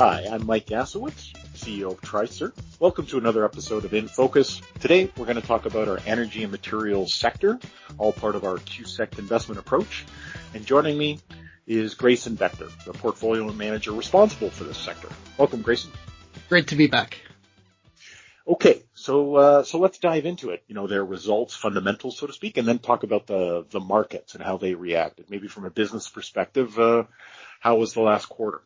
Hi, I'm Mike Gassewitz, CEO of TriCert. Welcome to another episode of InFocus. Today, we're going to talk about our energy and materials sector, all part of our QSect investment approach. And joining me is Grayson Waechter, the portfolio manager responsible for this sector. Welcome, Grayson. Great to be back. Okay, so let's dive into it. You know, their results, fundamentals, so to speak, and then talk about the markets and how they reacted. Maybe from a business perspective, how was the last quarter?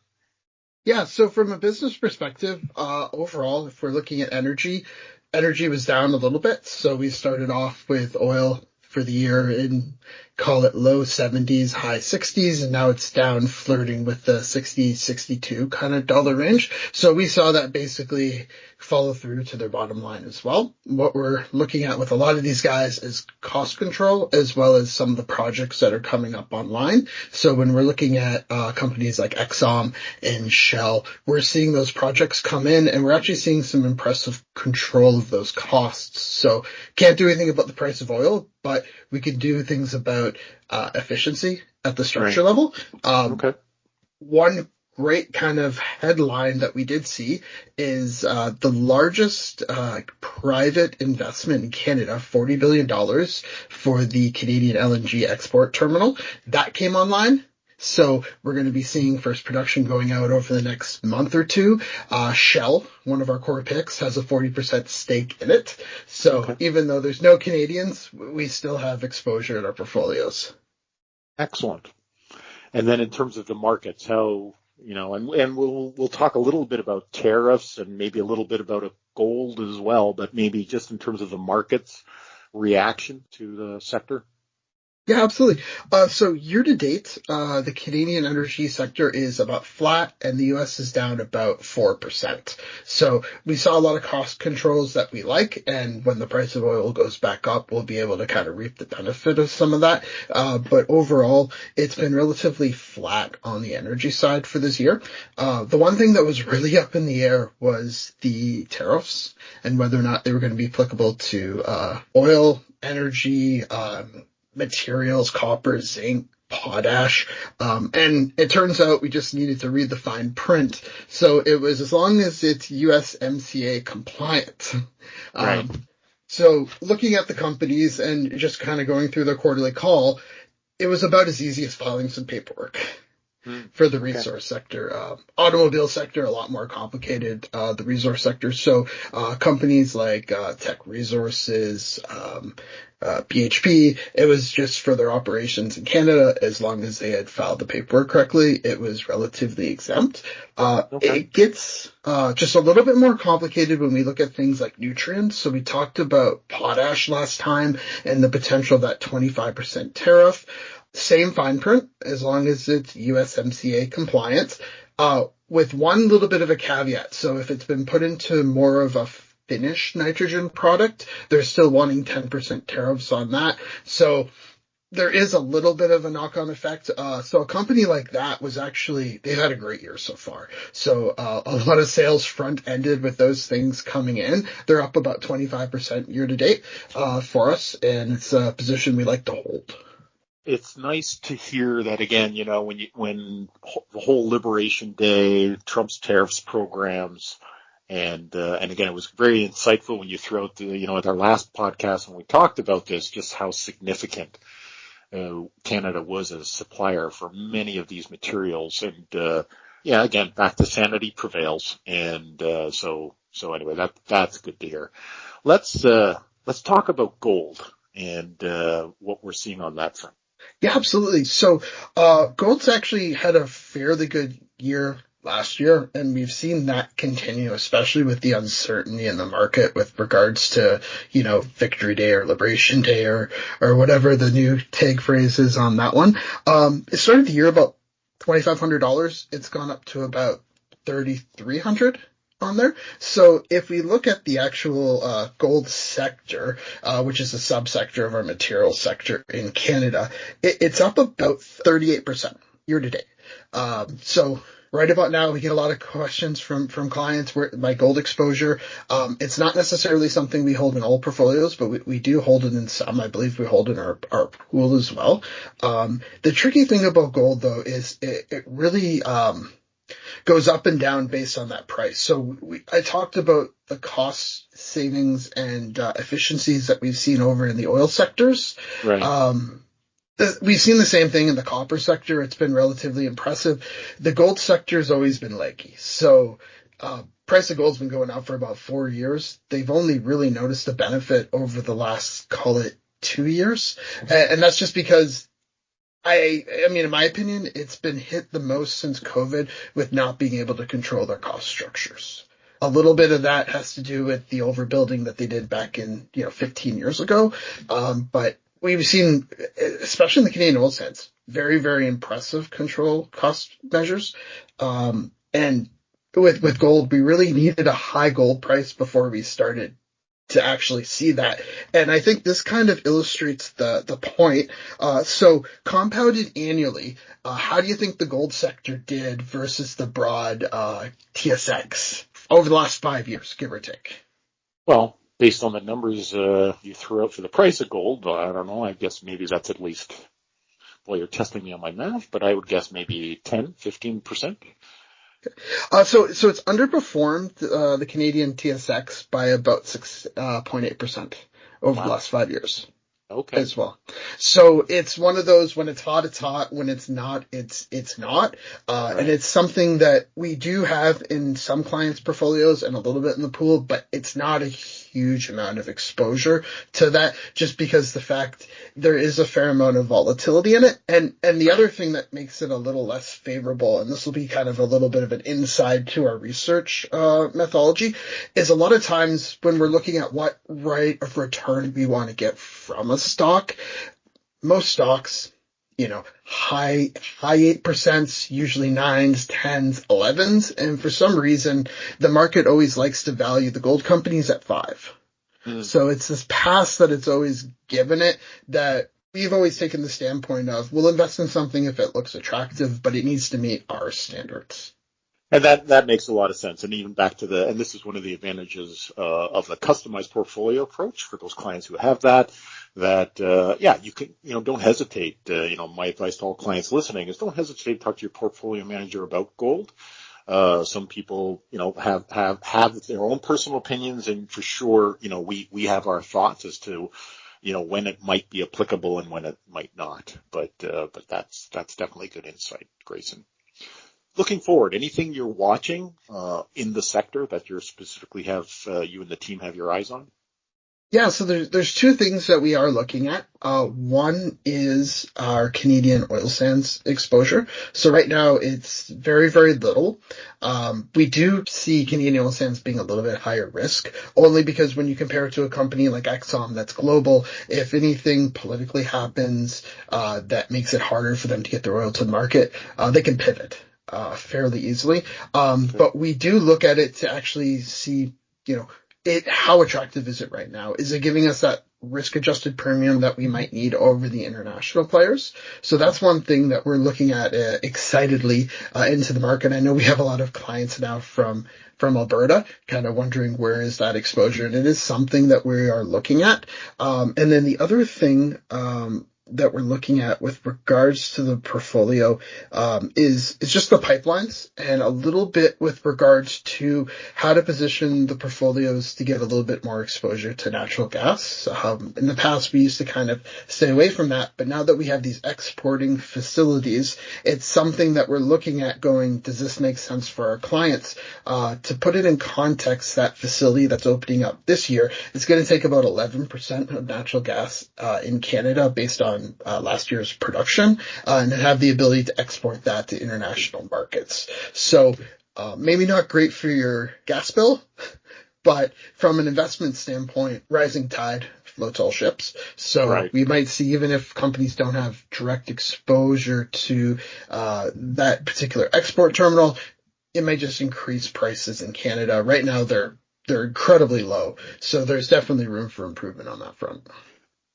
Yeah, so from a business perspective, overall, if we're looking at energy was down a little bit. So we started off with oil for the year in, call it low 70s, high 60s, and now it's down flirting with the 60, 62 kind of dollar range. So we saw that basically follow through to their bottom line as well. What we're looking at with a lot of these guys is cost control, as well as some of the projects that are coming up online. So when we're looking at companies like Exxon and Shell, we're seeing those projects come in, and we're actually seeing some impressive control of those costs. So can't do anything about the price of oil, but we can do things about efficiency at the structure level. Okay. One great kind of headline that we did see is the largest private investment in Canada, $40 billion for the Canadian LNG export terminal. That came online. So we're going to be seeing first production going out over the next month or two. Shell, one of our core picks, has a 40% stake in it. So Even though there's no Canadians, we still have exposure in our portfolios. Excellent. And then in terms of the markets, how, you know, and we'll talk a little bit about tariffs and maybe a little bit about gold as well, but maybe just in terms of the markets reaction to the sector. Yeah, absolutely. So year to date, the Canadian energy sector is about flat and the US is down about 4%. So we saw a lot of cost controls that we like. And when the price of oil goes back up, we'll be able to kind of reap the benefit of some of that. But overall, it's been relatively flat on the energy side for this year. The one thing that was really up in the air was the tariffs and whether or not they were going to be applicable to oil, energy, materials, copper, zinc, potash. And it turns out we just needed to read the fine print. So it was as long as it's USMCA compliant. Right. So looking at the companies and just kind of going through their quarterly call, it was about as easy as filing some paperwork. For the resource sector. Automobile sector, a lot more complicated, the resource sector. So companies like Tech Resources, PHP, it was just for their operations in Canada. As long as they had filed the paperwork correctly, it was relatively exempt. It gets just a little bit more complicated when we look at things like Nutrien. So we talked about potash last time and the potential of that 25% tariff. Same fine print, as long as it's USMCA compliant, with one little bit of a caveat. So if it's been put into more of a finished nitrogen product, they're still wanting 10% tariffs on that. So there is a little bit of a knock-on effect. So a company like that was actually, they've had a great year so far. So a lot of sales front-ended with those things coming in. They're up about 25% year-to-date for us, and it's a position we like to hold. It's nice to hear that again, you know, when the whole Liberation Day, Trump's tariffs programs, and again, it was very insightful when you threw out at our last podcast when we talked about this, just how significant Canada was as a supplier for many of these materials. And, again, back to sanity prevails. And, so anyway, that's good to hear. Let's talk about gold and, what we're seeing on that front. Yeah, absolutely. So, gold's actually had a fairly good year last year, and we've seen that continue, especially with the uncertainty in the market with regards to, Victory Day or Liberation Day or whatever the new tag phrase is on that one. It started the year about $2,500. It's gone up to about $3,300. On there. So if we look at the actual gold sector, which is a subsector of our materials sector in Canada, it's up about 38% year to date. So right about now, we get a lot of questions from clients where my gold exposure. It's not necessarily something we hold in all portfolios, but we do hold it in some. I believe we hold in our pool as well. The tricky thing about gold, though, is it really goes up and down based on that price. So I talked about the cost savings and efficiencies that we've seen over in the oil sectors. Right. We've seen the same thing in the copper sector. It's been relatively impressive. The gold sector has always been leggy. So price of gold's been going up for about 4 years. They've only really noticed the benefit over the last, call it, 2 years. And that's just because I mean, in my opinion, it's been hit the most since COVID with not being able to control their cost structures. A little bit of that has to do with the overbuilding that they did back in, 15 years ago. But we've seen, especially in the Canadian oil sands, very, very impressive control cost measures. And with gold, we really needed a high gold price before we started to actually see that. And I think this kind of illustrates the point. So compounded annually, how do you think the gold sector did versus the broad TSX over the last 5 years, give or take? Well, based on the numbers you threw out for the price of gold, I don't know, I guess maybe that's at least, boy, you're testing me on my math, but I would guess maybe 10, 15%. So it's underperformed the Canadian TSX by about 6.8% over the last 5 years. Okay. As well. So it's one of those, when it's hot, it's hot. When it's not, it's not. Right. And it's something that we do have in some clients' portfolios and a little bit in the pool, but it's not a huge amount of exposure to that, just because the fact there is a fair amount of volatility in it. And the other thing that makes it a little less favorable, and this will be kind of a little bit of an inside to our research methodology, is a lot of times when we're looking at what rate of return we want to get from a stock, most stocks, high 8%, usually 9s, 10s, 11s. And for some reason, the market always likes to value the gold companies at 5. So it's this pass that it's always given it that we've always taken the standpoint of, we'll invest in something if it looks attractive, but it needs to meet our standards. And that makes a lot of sense. And even back to and this is one of the advantages of the customized portfolio approach for those clients who have that, you can, don't hesitate. My advice to all clients listening is don't hesitate to talk to your portfolio manager about gold. Some people, have their own personal opinions, and for sure, we have our thoughts as to, when it might be applicable and when it might not. But that's definitely good insight, Grayson. Looking forward, anything you're watching in the sector that you specifically have, you and the team have your eyes on? Yeah, so there's two things that we are looking at. One is our Canadian oil sands exposure. So right now it's very, very little. We do see Canadian oil sands being a little bit higher risk, only because when you compare it to a company like Exxon that's global, if anything politically happens that makes it harder for them to get their oil to the market, they can pivot fairly easily. But we do look at it to actually see, how attractive is it right now? Is it giving us that risk-adjusted premium that we might need over the international players? So that's one thing that we're looking at excitedly into the market. I know we have a lot of clients now from Alberta, kind of wondering where is that exposure, and it is something that we are looking at. And then the other thing that we're looking at with regards to the portfolio is just the pipelines, and a little bit with regards to how to position the portfolios to get a little bit more exposure to natural gas. In the past, we used to kind of stay away from that, but now that we have these exporting facilities, it's something that we're looking at going, does this make sense for our clients? To put it in context, that facility that's opening up this year is going to take about 11% of natural gas in Canada based on last year's production, and have the ability to export that to international markets. So maybe not great for your gas bill, but from an investment standpoint, rising tide floats all ships. So right. We might see, even if companies don't have direct exposure to that particular export terminal, it may just increase prices in Canada. Right now, they're incredibly low. So there's definitely room for improvement on that front.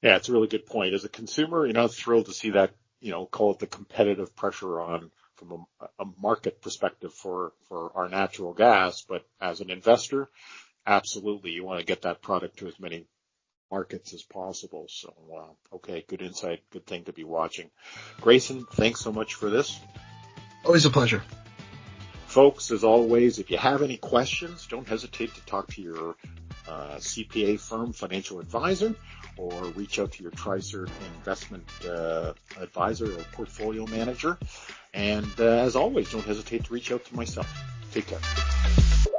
Yeah, it's a really good point. As a consumer, I'm thrilled to see that, call it the competitive pressure on from a market perspective for our natural gas. But as an investor, absolutely, you want to get that product to as many markets as possible. So, okay, good insight, good thing to be watching. Grayson, thanks so much for this. Always a pleasure. Folks, as always, if you have any questions, don't hesitate to talk to your CPA firm financial advisor, or reach out to your TriCert investment advisor or portfolio manager. And as always, don't hesitate to reach out to myself. Take care.